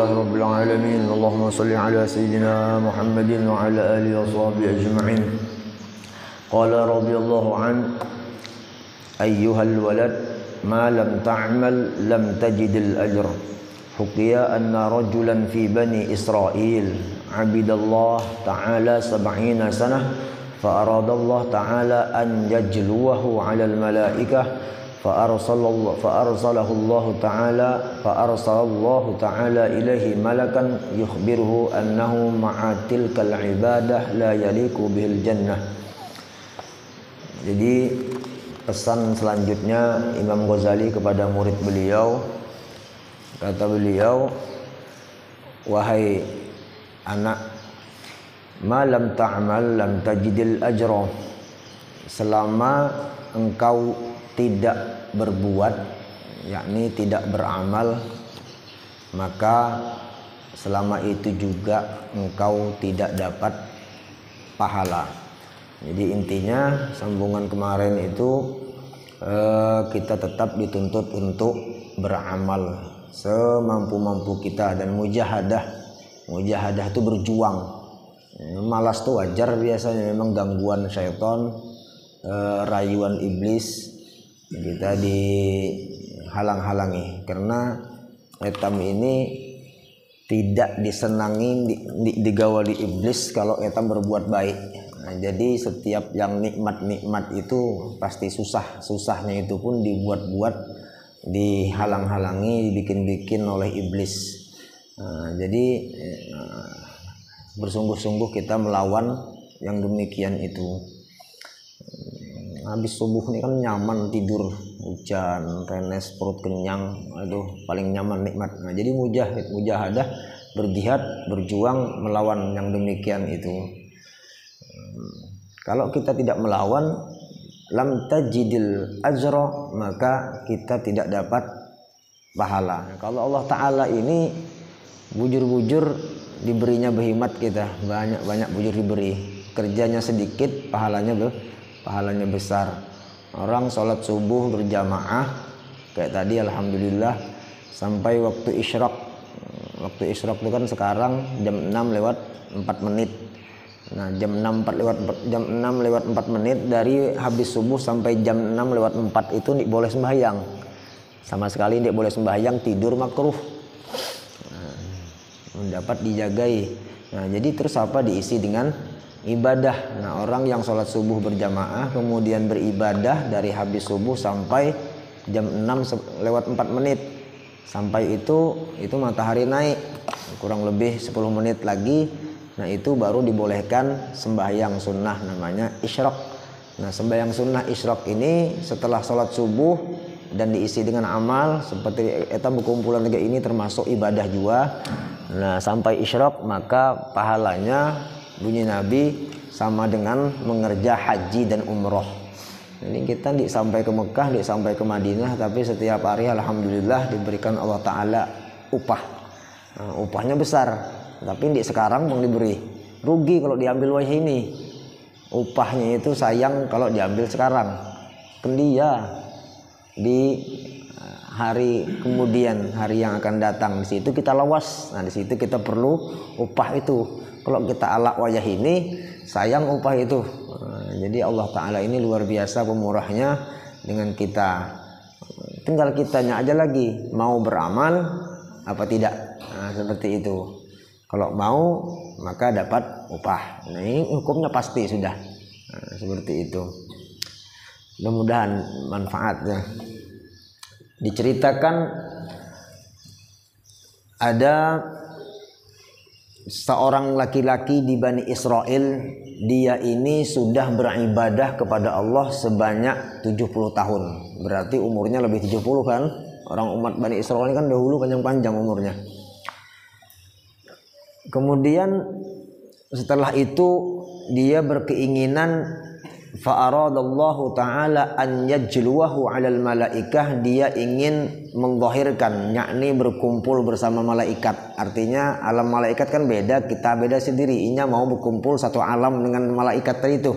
Rabbil alamin. Allahumma salli ala sayyidina Muhammadin wa ala alihi wa sahbihi ajma'in. Qala radhiyallahu an ayyuhal walad ma lam ta'mal lam tajidil ajr. Hukiya anna rajulan fi bani Israel abidallah ta'ala 70 sanah fa aradallah ta'ala an yajluwahu 'ala al-malaikah فأرسله الله تعالى إليه ملكا يخبره أنه مع تلك العبادة لا يليق به الجنة. Jadi pesan selanjutnya Imam Ghazali kepada murid beliau, kata beliau, wahai anak, ma lam ta'mal lam tajidil ajra, selama engkau tidak berbuat, yakni tidak beramal, maka selama itu juga engkau tidak dapat pahala. Jadi intinya sambungan kemarin itu kita tetap dituntut untuk beramal semampu-mampu kita, dan mujahadah itu berjuang. Malas tuh wajar biasanya, memang gangguan syaitan, rayuan iblis, kita dihalang-halangi karena etam ini tidak disenangi, digawali iblis kalau etam berbuat baik. Nah, jadi setiap yang nikmat itu pasti susahnya itu pun dibuat-buat, dihalang-halangi, dibikin-bikin oleh iblis. Nah, jadi bersungguh-sungguh kita melawan yang demikian itu. Habis subuh ini kan nyaman, tidur, hujan, renes, perut kenyang, aduh paling nyaman, nikmat. Nah, jadi mujahadah, berjihad, berjuang melawan yang demikian itu. Kalau kita tidak melawan, lam tajidil ajra, maka kita tidak dapat pahala. Kalau Allah Ta'ala ini bujur-bujur diberinya behimat, kita banyak bujur diberi, kerjanya sedikit, pahalanya besar. Orang sholat subuh berjamaah kayak tadi, alhamdulillah, sampai waktu isyraq. Waktu isyraq itu kan sekarang jam 6 lewat 4 menit. Nah, jam 6 lewat 4 menit dari habis subuh sampai jam 6 lewat 4 itu tidak boleh sembahyang. Sama sekali tidak boleh sembahyang, tidur makruh. Dapat dijagai. Nah, jadi terus apa, diisi dengan ibadah. Nah, orang yang sholat subuh berjamaah kemudian beribadah dari habis subuh sampai jam 6 lewat 4 menit, sampai itu matahari naik kurang lebih 10 menit lagi. Nah, itu baru dibolehkan sembahyang sunnah, namanya isyraq. Nah, sembahyang sunnah isyraq ini setelah sholat subuh dan diisi dengan amal seperti eta berkumpulan kayak ini, termasuk ibadah juga. Nah, sampai isyraq maka pahalanya, bunyi Nabi, sama dengan mengerja haji dan umroh. Ini kita tidak sampai ke Mekah, tidak sampai ke Madinah, tapi setiap hari alhamdulillah diberikan Allah Ta'ala upah. Nah, upahnya besar, tapi tidak sekarang bang diberi. Rugi kalau diambil wajah ini. Upahnya itu sayang kalau diambil sekarang. Kendia di hari kemudian, hari yang akan datang, di situ kita lawas. Nah, di situ kita perlu upah itu. Kalau kita alak wajah ini, sayang upah itu. Nah, jadi Allah Ta'ala ini luar biasa pemurahnya dengan kita. Tinggal kitanya aja lagi, mau beramal apa tidak. Nah, seperti itu. Kalau mau maka dapat upah. Nah, ini hukumnya pasti sudah. Nah, seperti itu. Mudah-mudahan manfaatnya. Diceritakan ada seorang laki-laki di Bani Israel, dia ini sudah beribadah kepada Allah sebanyak 70 tahun. Berarti umurnya lebih 70 kan? Orang umat Bani Israel ini kan dahulu panjang-panjang umurnya. Kemudian setelah itu dia berkeinginan, fa'aradallahu ta'ala an yajluwahu 'alal malaikah, dia ingin menzahirkan, yakni berkumpul bersama malaikat. Artinya alam malaikat kan beda, kita beda sendiri. Inya mau berkumpul satu alam dengan malaikat tadi itu.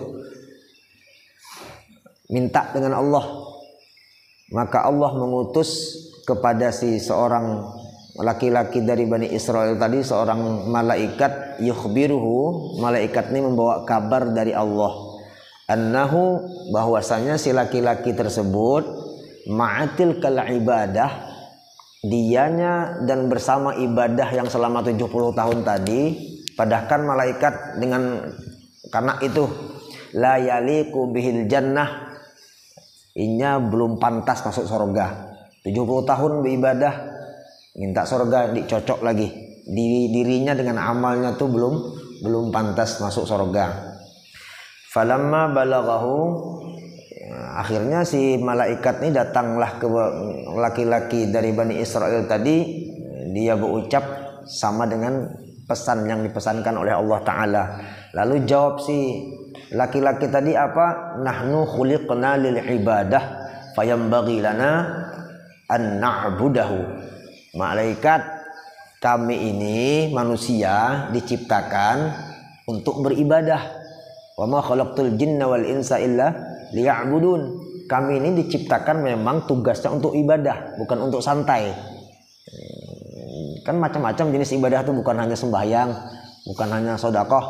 Minta dengan Allah. Maka Allah mengutus kepada si seorang laki-laki dari Bani Israel tadi, seorang malaikat yukhbiruhu, malaikat ini membawa kabar dari Allah, annahu, bahwasanya si laki-laki tersebut ma'atil kal ibadah, dianya dan bersama ibadah yang selama 70 tahun tadi. Padahkan malaikat dengan karena itu la yaliku bihil jannah, inya belum pantas masuk surga. 70 tahun beribadah minta surga, dicocok lagi dirinya dengan amalnya tuh belum pantas masuk surga. Falamma balaghahu, akhirnya si malaikat ini datanglah ke laki-laki dari Bani Israel tadi. Dia berucap sama dengan pesan yang dipesankan oleh Allah Ta'ala. Lalu jawab si laki-laki tadi apa? Nahnu khuliqna lil ibadah fayambaghi lana an na'budahu. Malaikat, kami ini manusia diciptakan untuk beribadah. Wa ma khalaqtul jinna wal insa illa liya'budun. Kami ini diciptakan memang tugasnya untuk ibadah, bukan untuk santai. Kan macam-macam jenis ibadah itu, bukan hanya sembahyang, bukan hanya sedekah,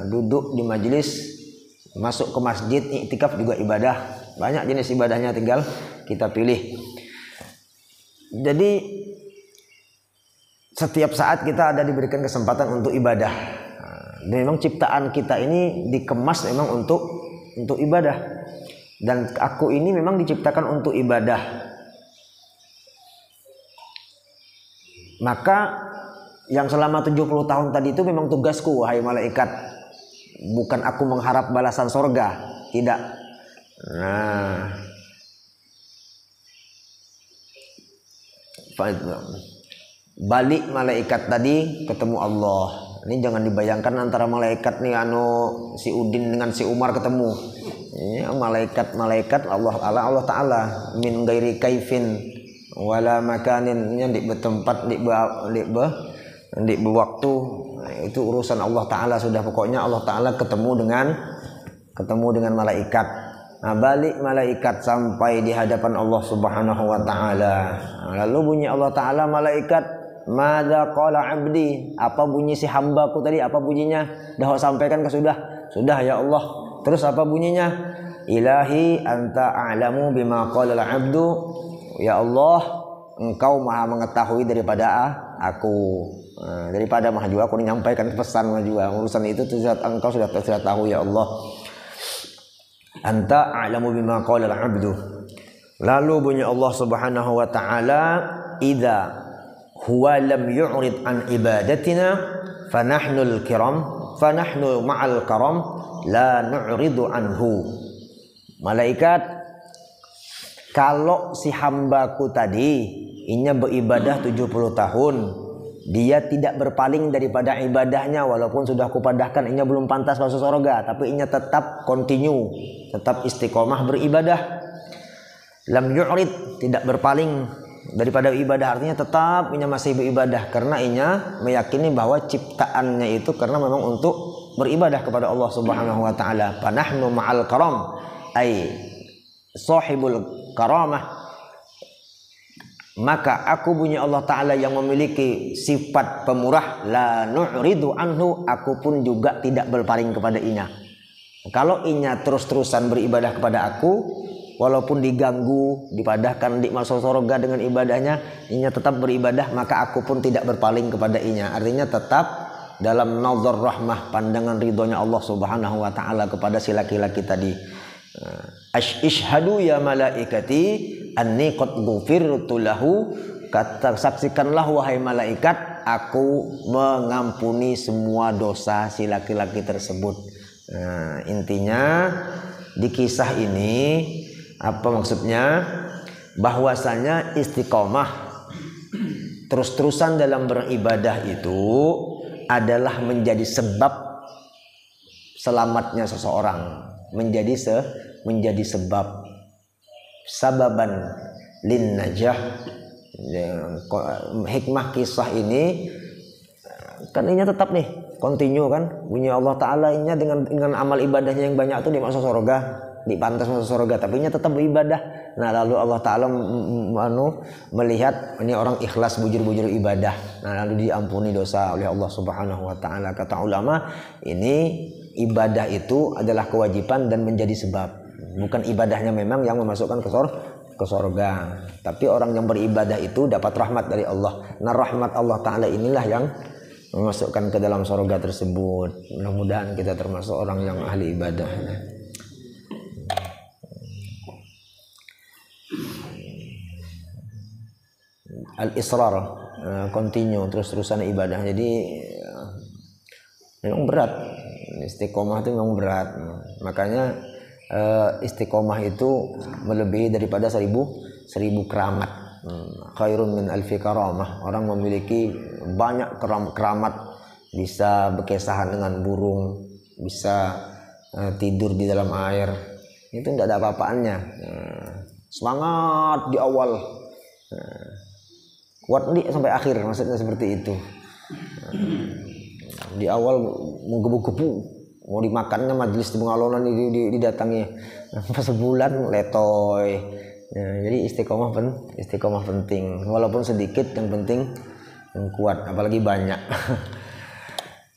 duduk di majelis, masuk ke masjid, iktikaf juga ibadah. Banyak jenis ibadahnya, tinggal kita pilih. Jadi setiap saat kita ada diberikan kesempatan untuk ibadah. Dan memang ciptaan kita ini dikemas memang untuk ibadah. Dan aku ini memang diciptakan untuk ibadah. Maka yang selama 70 tahun tadi itu memang tugasku, wahai malaikat. Bukan aku mengharap balasan sorga, tidak. Nah, balik malaikat tadi ketemu Allah. Ini jangan dibayangkan antara malaikat nih si Udin dengan si Umar ketemu. Ini malaikat Allah Ta'ala min ghairi kaifin wala makanin, ini di tempat di waktu. Itu urusan Allah Ta'ala sudah. Pokoknya Allah Ta'ala ketemu dengan malaikat. Nah, balik malaikat sampai di hadapan Allah Subhanahu wa Ta'ala. Lalu bunyi Allah Ta'ala, malaikat, madza qala abdi, apa bunyi si hambaku tadi, apa bunyinya? Dah sampaikan ke sudah ya Allah. Terus apa bunyinya? Ilahi anta a'lamu bima qala al-'abdu, ya Allah, engkau maha mengetahui daripada aku. Daripada mah juga aku menyampaikan pesan mah juga, urusan itu engkau sudah tahu ya Allah. Anta a'lamu bima qala al-'abdu. Lalu bunyi Allah Subhanahu wa Ta'ala, idza huwa lam yu'rid an ibadatina fanahnu ma'al karam la nu'ridu anhu. Malaikat, kalau si hambaku tadi inya beribadah 70 tahun, dia tidak berpaling daripada ibadahnya, walaupun sudah kupadahkan inya belum pantas masuk surga, tapi inya tetap continue, tetap istiqomah beribadah. Lam yu'rid, tidak berpaling daripada ibadah, artinya tetap inya masih beribadah, karena inya meyakini bahwa ciptaannya itu karena memang untuk beribadah kepada Allah Subhanahu wa Ta'ala. Fanahnu ma'al karam, ay sahibul karamah. Maka aku bunyi Allah Ta'ala yang memiliki sifat pemurah, la nu'ridu anhu, aku pun juga tidak berpaling kepada inya. Kalau inya terus-terusan beribadah kepada aku, walaupun diganggu, dipadahkan di masuk surga dengan ibadahnya, inya tetap beribadah, maka aku pun tidak berpaling kepada inya. Artinya tetap dalam nazar rahmah, pandangan ridhonya Allah Subhanahu wa Ta'ala kepada si laki-laki tadi. Ishhadu ya malaikati anni qad ghufirtu lahu, kata saksikanlah wahai malaikat, aku mengampuni semua dosa si laki-laki tersebut. Nah, intinya di kisah ini apa maksudnya? Bahwasanya istiqomah, terus-terusan dalam beribadah itu adalah menjadi sebab selamatnya seseorang, menjadi sebab sababan lin najah. Hikmah kisah ini kan ini tetap nih continue kan, bunyi Allah Ta'ala ini dengan amal ibadahnya yang banyak itu dia masuk surga. di pantas masuk surga, tapi nya tetap beribadah. Nah lalu Allah Ta'ala melihat ini orang ikhlas bujur-bujur ibadah, nah lalu diampuni dosa oleh Allah Subhanahu Wa Ta'ala. Kata ulama, ini ibadah itu adalah kewajiban dan menjadi sebab, bukan ibadahnya memang yang memasukkan ke surga, tapi orang yang beribadah itu dapat rahmat dari Allah. Nah rahmat Allah Ta'ala inilah yang memasukkan ke dalam surga tersebut. Mudah-mudahan kita termasuk orang yang ahli ibadah. Al-israr, continue, terus-terusan ibadah. Jadi memang berat, istiqomah itu memang berat. Makanya istiqomah itu melebihi daripada seribu keramat. Khairun min alfi karamah. Orang memiliki banyak keramat, bisa berkesahan dengan burung, bisa tidur di dalam air, itu tidak ada apa-apaannya. Semangat di awal, kuat nih sampai akhir, maksudnya seperti itu. Di awal mau gebu-gebu, mau dimakannya majelis di pengalonan didatangi pas sebulan letoy. Jadi istiqomah penting, walaupun sedikit yang penting yang kuat, apalagi banyak.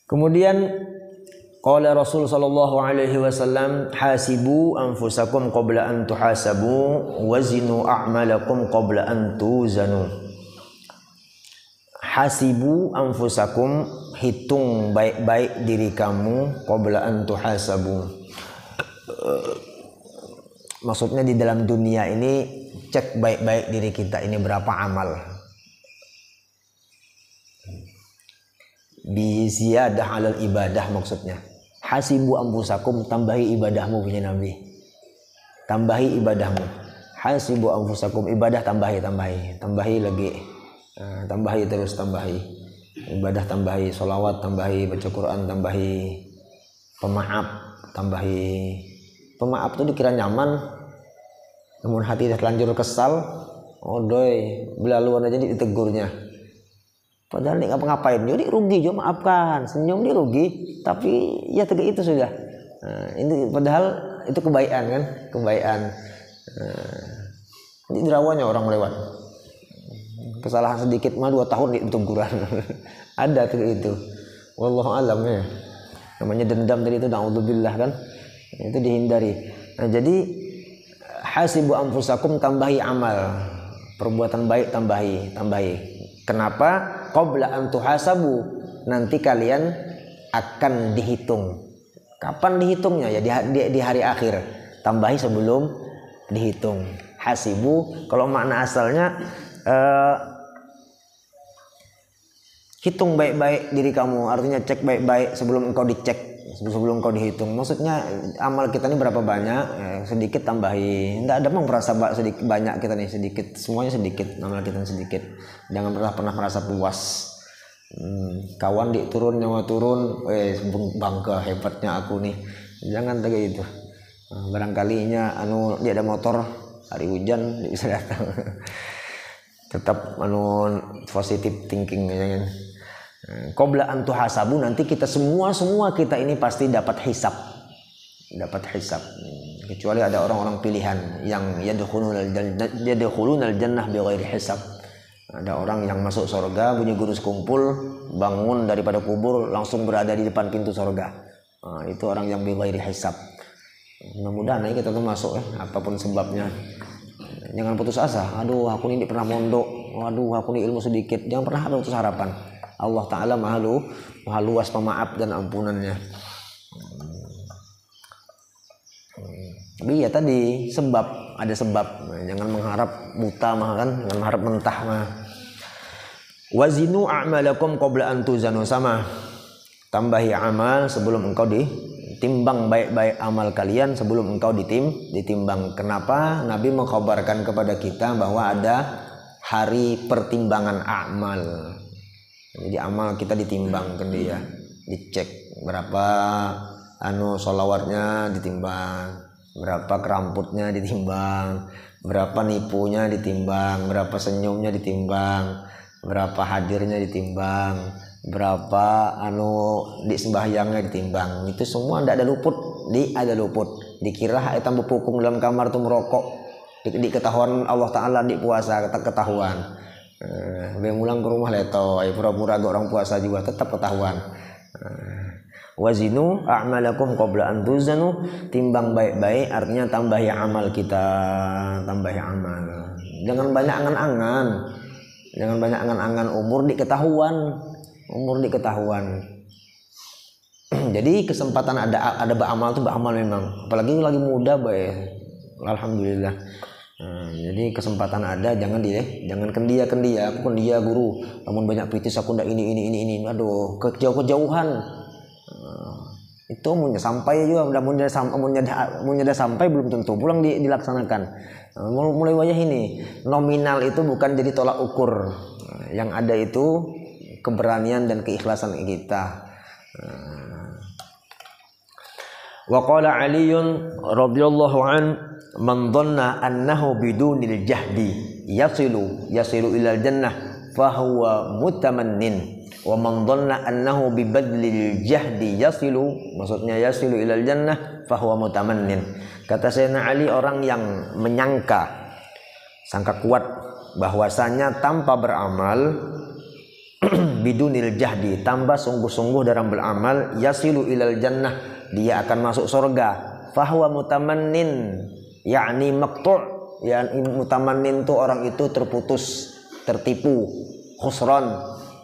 Kemudian qala Rasul sallallahu alaihi wasallam, hasibu anfusakum qabla an tuhasabu wazinu a'malakum qabla an tuzanu. Hasibu anfusakum, hitung baik-baik diri kamu, qabla an tuhasabu. Maksudnya di dalam dunia ini cek baik-baik diri kita ini berapa amal. Bi ziyadah alal ibadah maksudnya. Hasibu anfusakum, tambahi ibadahmu punya Nabi. Tambahi ibadahmu. Hasibu anfusakum, ibadah tambahi lagi. Tambahi terus, tambahi ibadah, tambahi sholawat, tambahi baca Quran, tambahi pemaaf, tambahi pemaaf itu dikira nyaman, namun hati dah terlanjur kesal, odoi belaluan aja ditegurnya, padahal dia ngapa-ngapain, jadi rugi juga maafkan, senyum dia rugi, tapi ya tegak itu sudah. Ini padahal itu kebaikan kan, kebaikan. Ini derawanya orang lewat, kesalahan sedikit mah 2 tahun diteguran. Ada tuh itu, wallahu alam ya. Namanya dendam tadi itu, naudzubillah kan, itu dihindari. Nah jadi hasibu anfusakum, tambahi amal, perbuatan baik tambahi. Kenapa? Qabla an tuhasabu, nanti kalian akan dihitung. Kapan dihitungnya? Ya di hari akhir. Tambahi sebelum dihitung. Hasibu kalau makna asalnya hitung baik-baik diri kamu, artinya cek baik-baik sebelum engkau dicek, sebelum engkau dihitung. Maksudnya amal kita ini berapa banyak, sedikit tambahi. Tidak ada mau merasa sedikit banyak, kita nih sedikit, semuanya sedikit, amal kita sedikit. Jangan pernah merasa puas. Kawan turun, nyawa turun, bangga hebatnya aku nih. Jangan kayak gitu. Barangkalinya dia ada motor, hari hujan dia bisa datang. Tetap positive thinking ya kan. Qabla an tuhasabu, nanti kita semua kita ini pasti dapat hisab. Kecuali ada orang-orang pilihan yang yadkhulunal jannah bighairi hisab. Ada orang yang masuk surga bunyi gurus kumpul, bangun daripada kubur langsung berada di depan pintu surga. Itu orang yang bighairi hisab. Mudah-mudahan kita tuh masuk apapun sebabnya. Jangan putus asa. Aduh, aku ini pernah mondok. Waduh, aku ini ilmu sedikit. Jangan pernah ada putus harapan. Allah Ta'ala maha luas pemaaf dan ampunannya. Tapi ya tadi sebab, ada sebab. Jangan mengharap buta mah kan, jangan mengharap mentah mah. Wazinu a'malakum qabla an tuzanu, sama. Tambahi amal sebelum engkau ditimbang, baik-baik amal kalian sebelum engkau ditimbang. Kenapa? Nabi mengkhabarkan kepada kita bahwa ada hari pertimbangan amal. Jadi amal kita ditimbang kan dia, dicek berapa sholawatnya ditimbang, berapa keramputnya ditimbang, berapa nipunya ditimbang, berapa senyumnya ditimbang, berapa hadirnya ditimbang, berapa di sembahyangnya ditimbang. Itu semua tidak ada luput, ada luput. dikira eta bepukung dalam kamar tuh merokok di ketahuan Allah Ta'ala di puasa ketahuan. Mulang ke rumah leto pura-pura agak orang puasa juga tetap ketahuan. Wazinu a'malakum qabla an tuzanu, timbang baik-baik artinya tambahi amal kita, tambahi amal. Jangan banyak angan-angan. Jangan banyak angan-angan umur diketahuan. Jadi kesempatan ada beramal tuh beramal memang. Apalagi lagi muda baik. Alhamdulillah. Jadi kesempatan ada, jangan kendia aku kendia guru, namun banyak kritis aku ndak ini, aduh kejauhan. Itu munnya sampai juga, munnya sampai belum tentu pulang dilaksanakan. Mulai wajah ini nominal itu bukan jadi tolak ukur, yang ada itu keberanian dan keikhlasan kita. Wa qala Aliun radhiyallahu an man dhanna annahu bidunil jahdi yasilu ilal jannah fahuwa mutamannin wa man dhanna annahu bibadlil jahdi yasilu ilal jannah fahuwa mutamannin. Kata Sayyidina Ali, orang yang sangka kuat bahwasanya tanpa beramal bidunil jahdi, tanpa sungguh-sungguh dalam beramal, yasilu ilal jannah, dia akan masuk surga. Fahuwa mutamannin, yakni maqtu', yakni mutamannin itu orang itu terputus, tertipu, khusran,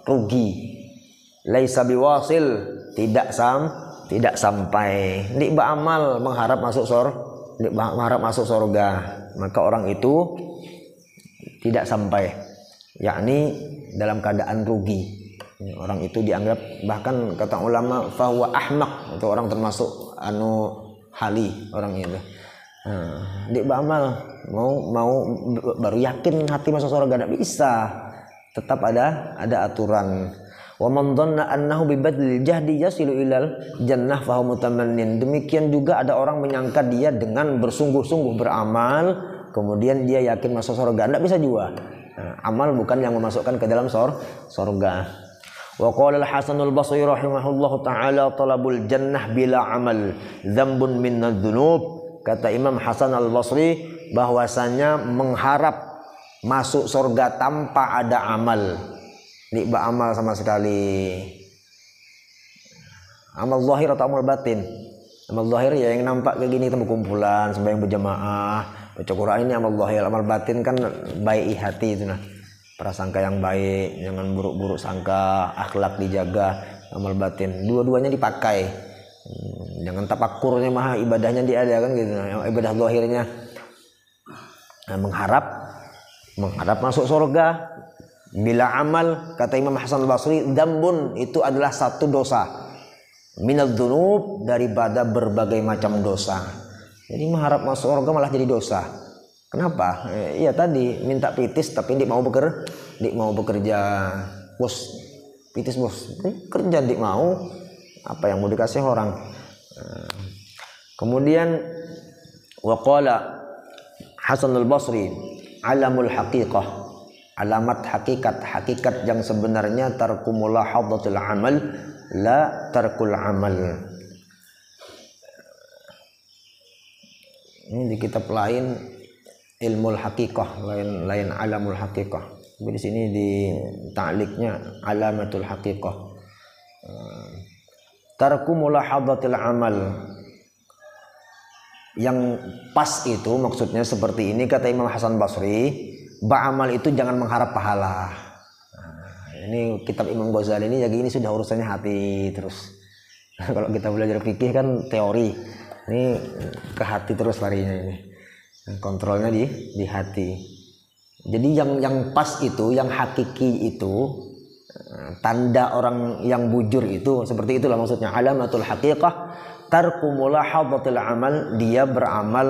rugi. Laisa biwasil, tidak sampai. Ndik beramal mengharap masuk surga, maka orang itu tidak sampai, yakni dalam keadaan rugi. Orang itu dianggap, bahkan kata ulama, fahuwa ahmaq, itu orang termasuk hali orang itu. Dia beramal mau baru yakin hati masuk surga, tidak bisa, tetap ada aturan. Wa man dhanna annahu bibadlil jahdi yasilu ilal jannah fahuwa mutamannin. Demikian juga ada orang menyangka dia dengan bersungguh-sungguh beramal kemudian dia yakin masuk surga, tidak bisa juga. Amal bukan yang memasukkan ke dalam surga. Wa qala al-Hasan al-Basri rahimahullahu taala talabul jannah bila amal dzambun minadz dzunub. Kata Imam Hasan al-Basri bahwasanya mengharap masuk surga tanpa ada amal, tidak beramal sama sekali. Amal zahir atau amal batin? Amal zahir ya yang nampak kayak gini, temu kumpulan sembahyang berjamaah, baca Quran, ini amal zahir. Amal batin kan baik hati itu, prasangka yang baik, jangan buruk-buruk sangka, akhlak dijaga, amal batin. Dua-duanya dipakai. Jangan tapakurnya mah ibadahnya dia ada kan gitu. Ibadah zahirnya mengharap masuk surga. Bila amal, kata Imam Hasan al-Basri, dzambun itu adalah satu dosa. Minadz dzunub, daripada berbagai macam dosa. Jadi mengharap masuk surga malah jadi dosa. Kenapa? Iya tadi minta pitis tapi ndik mau bekerja. Bos, pitis bos, kerja ndik mau. Apa yang mau dikasih orang? Kemudian waqala Hasan al-Basri, alamul haqiqah, alamat hakikat yang sebenarnya tarku mulahadzatil amal la tarkul amal. Ini di kitab lain ilmul haqiqah, lain alamul haqiqah. Tapi di sini di ta'liqnya alamatul haqiqah. Tarku mulahadzatil amal. Yang pas itu maksudnya seperti ini, kata Imam Hasan Basri, beramal itu jangan mengharap pahala. Ini kitab Imam Ghazali ini jadi ini sudah urusannya hati terus. Kalau kita belajar fikih kan teori, ini ke hati terus larinya ini. Kontrolnya di hati. Jadi yang pas itu, yang hakiki itu, tanda orang yang bujur itu seperti itulah maksudnya. Alamatul haqiqah tarku mulahadzatil amal, dia beramal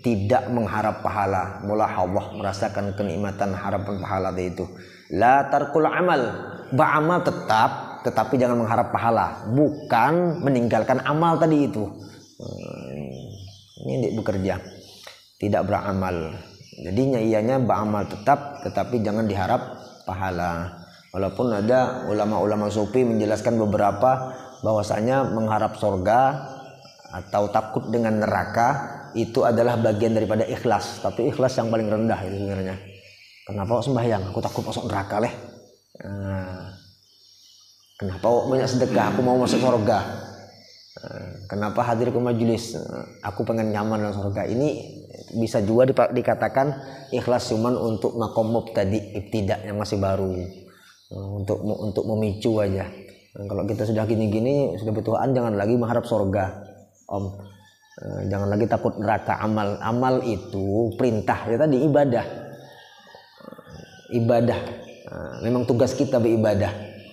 tidak mengharap pahala. Mulahadzah, merasakan kenikmatan harapan pahala itu. La tarkul amal, beramal tetapi jangan mengharap pahala, bukan meninggalkan amal tadi itu. Ini bekerja, tidak beramal. Jadinya ianya beramal tetap, tetapi jangan diharap pahala. Walaupun ada ulama-ulama sufi menjelaskan beberapa bahwasanya mengharap surga atau takut dengan neraka itu adalah bagian daripada ikhlas, tapi ikhlas yang paling rendah itu sebenarnya. Kenapa kok sembahyang? Aku takut masuk neraka leh. Kenapa kok banyak sedekah? Aku mau masuk surga. Kenapa hadir ke majelis? Aku pengen nyaman dalam surga. Ini bisa juga dikatakan ikhlas cuman untuk makom mubtadi, ibtidak yang masih baru, untuk memicu aja. Kalau kita sudah gini-gini, sudah bertuhan, jangan lagi mengharap surga, Om. Jangan lagi takut neraka. Amal itu perintah ya tadi, ibadah. Memang tugas kita beribadah.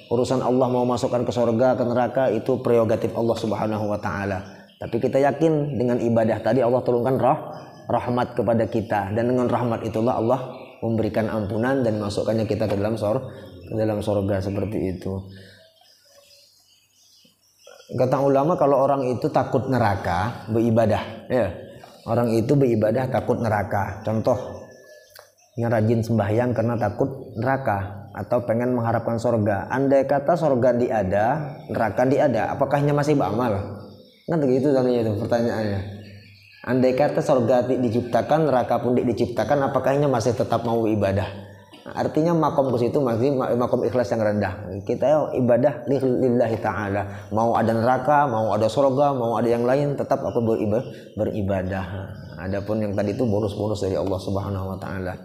Urusan Allah mau masukkan ke surga ke neraka itu prerogatif Allah Subhanahu wa taala. Tapi kita yakin dengan ibadah tadi Allah turunkan rahmat kepada kita, dan dengan rahmat itulah Allah memberikan ampunan dan masukkannya kita ke dalam surga seperti itu. Kata ulama kalau orang itu takut neraka beribadah, ya. Orang itu beribadah takut neraka. Contohnya rajin sembahyang karena takut neraka atau pengen mengharapkan surga. Andai kata surga diada, neraka diada, apakahnya masih beramal? Kan begitu tadinya itu pertanyaannya. Andai kata surga diciptakan, neraka pun diciptakan, apakahnya masih tetap mau ibadah? Artinya makom ke situ masih makom ikhlas yang rendah. Kita ibadah lillahi ta'ala. Mau ada neraka, mau ada surga, mau ada yang lain, tetap aku beribadah. Adapun yang tadi itu bonus-bonus dari Allah Subhanahu wa taala.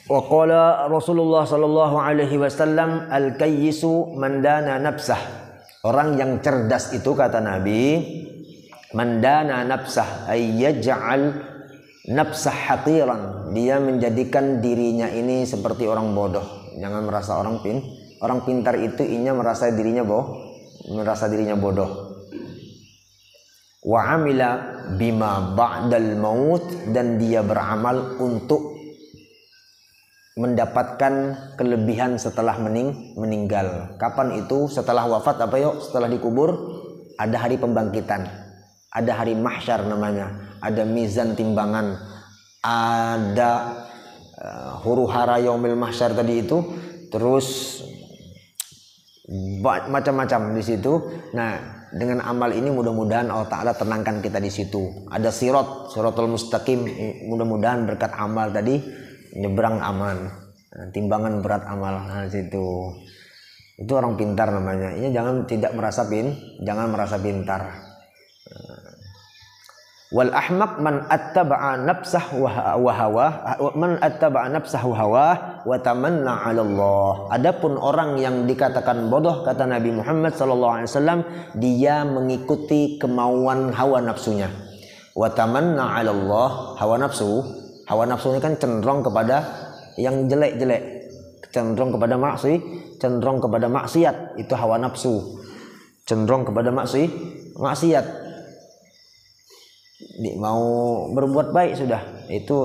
Wa qala Rasulullah sallallahu alaihi wasallam al-kayyisu man dana nafsah. Orang yang cerdas itu kata Nabi, man dana nafsah ay yaj'al nafsah haqiran, dia menjadikan dirinya ini seperti orang bodoh. Jangan merasa orang pintar itu merasa dirinya bodoh. Wa amila bima ba'dal maut, dan dia beramal untuk mendapatkan kelebihan setelah meninggal. Kapan itu? Setelah wafat setelah dikubur ada hari pembangkitan, ada hari mahsyar namanya. Ada mizan timbangan, ada huru hara yaumil mahsyar tadi itu, terus macam-macam di situ. Nah, dengan amal ini mudah-mudahan Allah Ta'ala tenangkan kita di situ. Ada siratul mustaqim, mudah-mudahan berkat amal tadi nyebrang aman, timbangan berat amal. Nah, situ itu orang pintar namanya. Ini jangan merasa pintar. Wal ahmaq man attaba'a nafsahu wa hawa wa tamanna 'ala Allah. Adapun orang yang dikatakan bodoh kata Nabi Muhammad sallallahu alaihi wasallam, dia mengikuti kemauan hawa nafsunya. Wa tamanna 'ala Allah, hawa nafsu ini kan cenderung kepada yang jelek-jelek, cenderung kepada maksiat, itu hawa nafsu. Cenderung kepada maksiat. Mau berbuat baik sudah, itu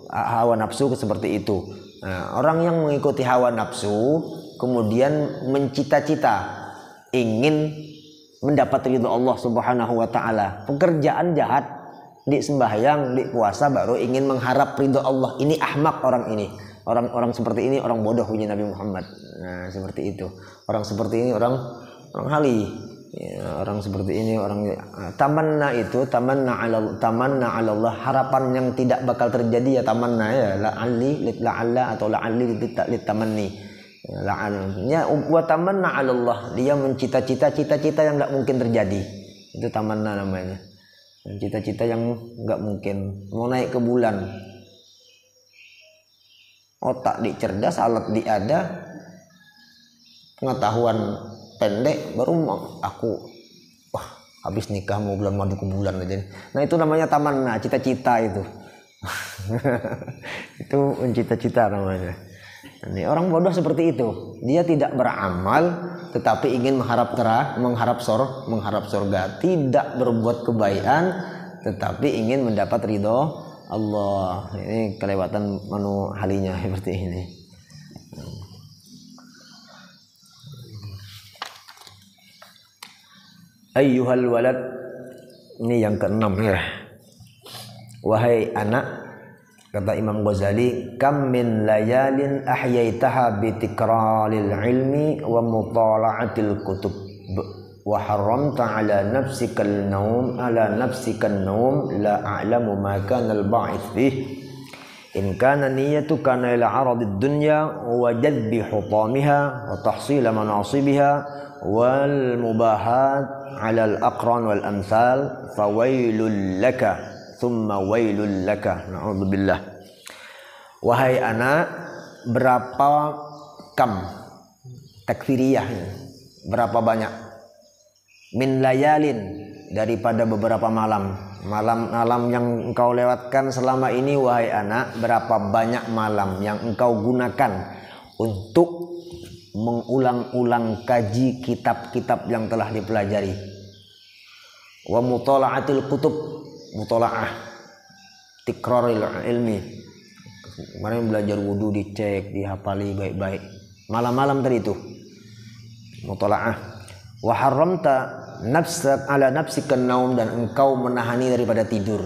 hawa nafsu seperti itu. Nah, orang yang mengikuti hawa nafsu kemudian mencita-cita ingin mendapat ridho Allah Subhanahu wa taala, pekerjaan jahat, di sembahyang, di puasa baru ingin mengharap ridho Allah. Ini ahmak orang ini. Orang seperti ini orang bodoh punya Nabi Muhammad. Nah, seperti itu. Orang seperti ini orang hali. Ya, orang seperti ini orang tamanna ala Allah, harapan yang tidak bakal terjadi ya tamanna, ya la'alla atau la'alli litamanni. La'alnya wa tamanna ala Allah, dia mencita-cita cita-cita yang enggak mungkin terjadi. Itu tamanna namanya. Cita-cita yang enggak mungkin. Mau naik ke bulan. Otak cerdas, alat ada, pengetahuan pendek, baru aku habis nikah mau bulan madu ke bulan aja. Nah, itu namanya tamanna, cita-cita itu. Itu mencita-cita namanya. Ini orang bodoh seperti itu. Dia tidak beramal tetapi ingin mengharap surga, tidak berbuat kebaikan tetapi ingin mendapat ridho Allah. Ini kelewatan halinya seperti ini. Ayyuhal walad, ini yang keenam ya. Wahai anak, kata Imam Ghazali, kam min layalin ahyaitaha bi tikraril ilmi wa mutala'atil kutub wa haramta ala nafsika an-naum la a'lamu ma kana al-ba'ith fih in kana niyyatuka ila 'aradid dunya wa jadbi hutamiha wa tahsil manasibiha wal mubahat 'ala al-aqran wal amsal fawailul laka thumma wailul laka na'udzubillah. Wahai anak, berapa kam takfiriyah, berapa banyak, min layalin, daripada beberapa malam yang engkau lewatkan selama ini. Wahai anak, berapa banyak malam yang engkau gunakan untuk mengulang-ulang kaji kitab-kitab yang telah dipelajari. Wa mutala'atil kutub, mutala'ah, tikraril ilmi. Kemarin belajar wudu dicek, dihafali baik-baik. Malam-malam tadi itu mutala'ah. Wa haramta nafsak ala nafsika naum, dan engkau menahani daripada tidur,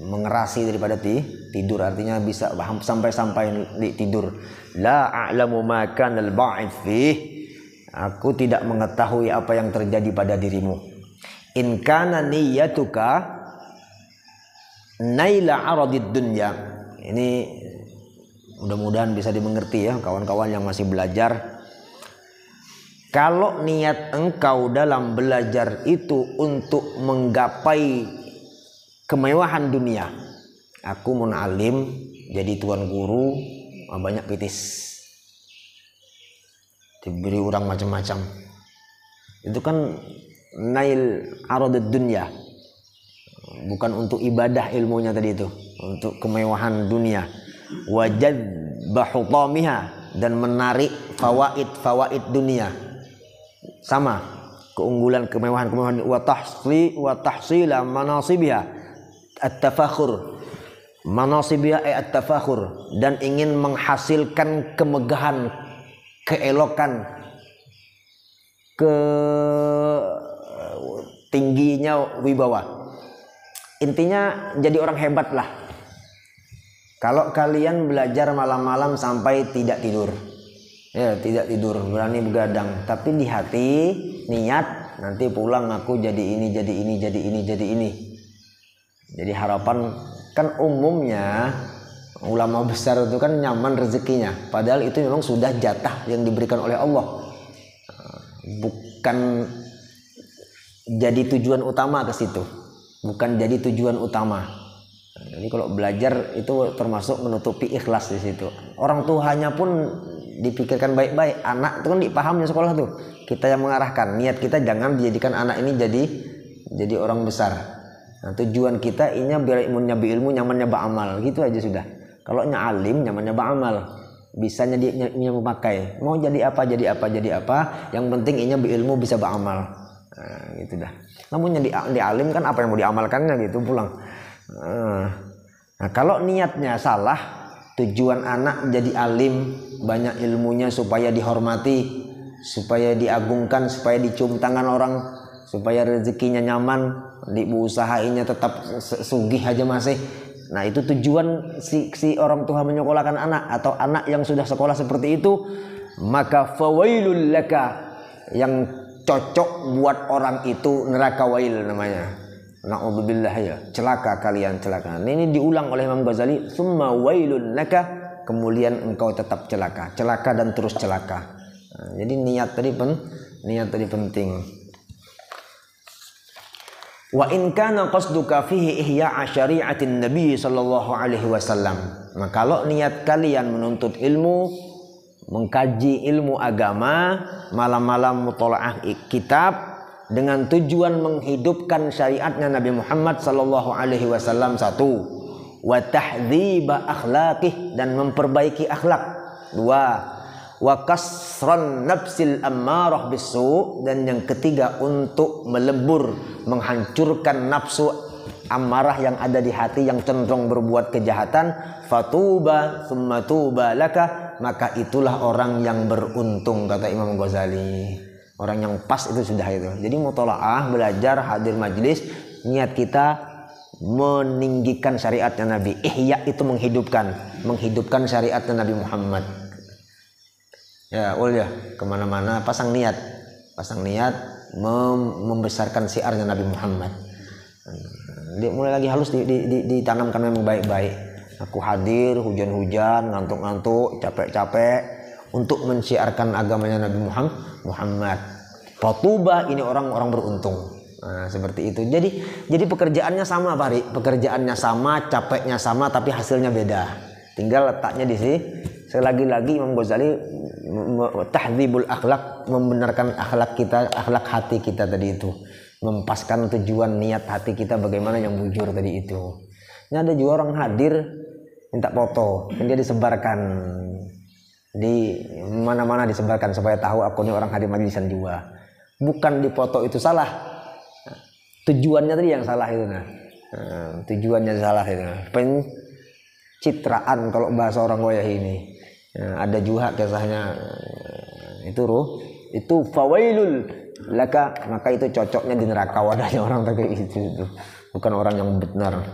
mengerasi daripada tidur, artinya bisa sampai di tidur. La a'lamu ma kana al-ba'ith fih, aku tidak mengetahui apa yang terjadi pada dirimu. In kana niyyatuka naila 'aradid dunya, ini mudah-mudahan bisa dimengerti ya kawan-kawan yang masih belajar. Kalau niat engkau dalam belajar itu untuk menggapai kemewahan dunia, aku munalim, jadi tuan guru, banyak pitis, diberi orang macam-macam, itu kan nail aradud dunya, bukan untuk ibadah ilmunya tadi itu, untuk kemewahan dunia. Wajad bahutamiha, dan menarik fawaid dunia, sama keunggulan kemewahan wa tahsila manasibiha at-tafakhur, manasibiha at-tafakhur, dan ingin menghasilkan kemegahan, keelokan, tingginya wibawa. Intinya jadi orang hebat lah. Kalau kalian belajar malam-malam sampai tidak tidur, ya tidak tidur, berani begadang, tapi di hati niat nanti pulang aku jadi ini, jadi ini, jadi ini, jadi ini. Jadi harapan kan umumnya ulama besar itu kan nyaman rezekinya, padahal itu memang sudah jatah yang diberikan oleh Allah, bukan jadi tujuan utama ke situ, bukan jadi tujuan utama. Jadi kalau belajar itu termasuk menutupi ikhlas di situ. Orang tuanya pun dipikirkan baik-baik. Anak itu kan dipahamnya sekolah tuh. Kita yang mengarahkan. Niat kita jangan dijadikan anak ini jadi orang besar. Nah, tujuan kita ini biar nyabi ilmu, nyamannya beramal, gitu aja sudah. Kalau alim, nyamannya beramal, bisanya dia memakai. Mau jadi apa, jadi apa, jadi apa. Yang penting ini ilmu bisa beramal. Nah, gitu dah. Namun yang di alim kan apa yang mau diamalkannya gitu pulang. Nah, kalau niatnya salah, tujuan anak jadi alim, banyak ilmunya supaya dihormati, supaya diagungkan, supaya dicium tangan orang, supaya rezekinya nyaman, diusahainya tetap sugih aja masih. Nah, itu tujuan si orang tua menyekolahkan anak, atau anak yang sudah sekolah seperti itu, maka fawailul laka, yang cocok buat orang itu neraka wail namanya. Na'udzubillah, ya, celaka kalian, celaka. Ini diulang oleh Imam Ghazali, summa wailun laka, kemudian engkau tetap celaka, celaka dan terus celaka. Nah, jadi niat tadi penting. Wa in kana qasduka fihi ihya'a syari'atin Nabi sallallahu alaihi wasallam. Nah, kalau niat kalian menuntut ilmu, mengkaji ilmu agama, malam-malam mutalaah kitab dengan tujuan menghidupkan syariatnya Nabi Muhammad sallallahu alaihi wasallam, satu, wa tahdhiba akhlaqih, dan memperbaiki akhlak, dua, wa kasran nafsil ammarah bisu, dan yang ketiga untuk melebur, menghancurkan nafsu amarah yang ada di hati yang cenderung berbuat kejahatan. Fatuba summa tuba laka, maka itulah orang yang beruntung, kata Imam Ghazali. Orang yang pas itu sudah itu. Jadi mutalaah, belajar, hadir majlis, niat kita meninggikan syariatnya Nabi. Ihya itu menghidupkan syariatnya Nabi Muhammad. Ya, ya, kemana-mana pasang niat, membesarkan syiarnya Nabi Muhammad. Dia mulai lagi halus ditanamkan memang baik-baik. Aku hadir hujan-hujan, ngantuk-ngantuk, capek-capek untuk mensyiarkan agamanya Nabi Muhammad. Fatuba, ini orang-orang beruntung. Nah, seperti itu. Jadi pekerjaannya sama, Pak Ri. Pekerjaannya sama, capeknya sama, tapi hasilnya beda. Tinggal letaknya di sini. Selagi-lagi Imam Ghazali tahdzibul akhlak, membenarkan akhlak kita, akhlak hati kita tadi itu. Mempaskan tujuan niat hati kita bagaimana yang bujur tadi itu. Ini ada juga orang hadir minta foto, dan dia disebarkan di mana-mana, disebarkan supaya tahu aku ini orang hadir majlisan juga. Bukan di foto itu salah, tujuannya tadi yang salah itu. Tujuannya salah itu. Pencitraan kalau bahasa orang goyah ini. Ada juga kisahnya itu fawailul laka, maka itu cocoknya di neraka wadahnya orang kayak itu. Bukan orang yang benar.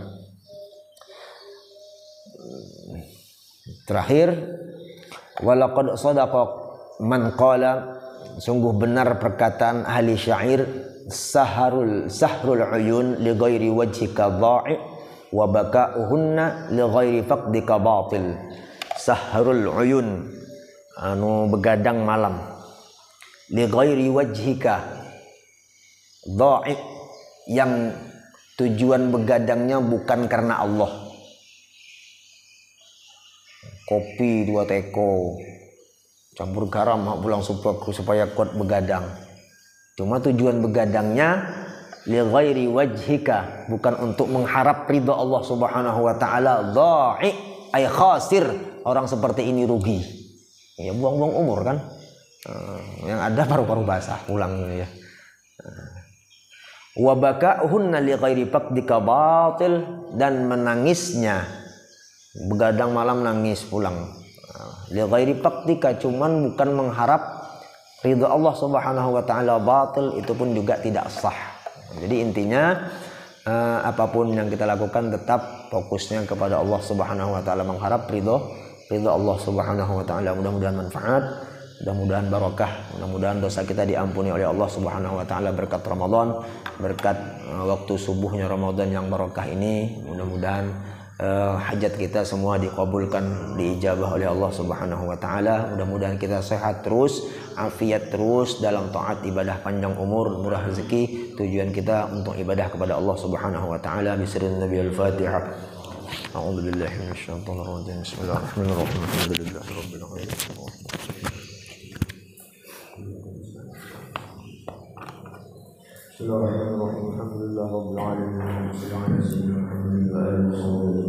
Terakhir, walaqad shadaqa man qala, sungguh benar perkataan ahli syair, sahrul uyun li ghairi wajhika dha'i wa baka'uhunna li ghairi faqdika batil. Sahrul uyun, begadang malam, li ghairi wajhika dha'i, yang tujuan begadangnya bukan karena Allah. Kopi 2 teko, campur garam pulang supaya kuat begadang. Cuma tujuan begadangnya li ghairi wajhika, bukan untuk mengharap ridha Allah Subhanahu wa taala. Dha'i ay khasir, orang seperti ini rugi. Ya buang-buang umur kan. Yang ada paru-paru basah pulang ya. Wa baka'uhunna li ghairi faqdika batil, dan menangisnya, begadang malam nangis pulang, li ghairi faqdika, cuman bukan mengharap ridha Allah Subhanahu wa taala, batil, itu pun juga tidak sah. Jadi intinya apapun yang kita lakukan tetap fokusnya kepada Allah Subhanahu wa taala, mengharap ridha Allah Subhanahu wa taala. Mudah-mudahan manfaat, mudah-mudahan barakah, mudah-mudahan dosa kita diampuni oleh Allah Subhanahu wa taala berkat Ramadan, berkat waktu subuhnya Ramadan yang barakah ini. Mudah-mudahan hajat kita semua dikabulkan, diijabah oleh Allah Subhanahu wa taala. Mudah-mudahan kita sehat terus, afiat terus dalam taat ibadah, panjang umur, murah rezeki. Tujuan kita untuk ibadah kepada Allah Subhanahu wa taala. Bismillahirrahmanirrahim. Al-Fatihah. A'udzu billahi minasyaitonir rajim. Bismillahirrahmanirrahim. Alhamdulillahirabbil alamin. Bismillahirrahmanirrahim. Alhamdulillahirabbil alamin.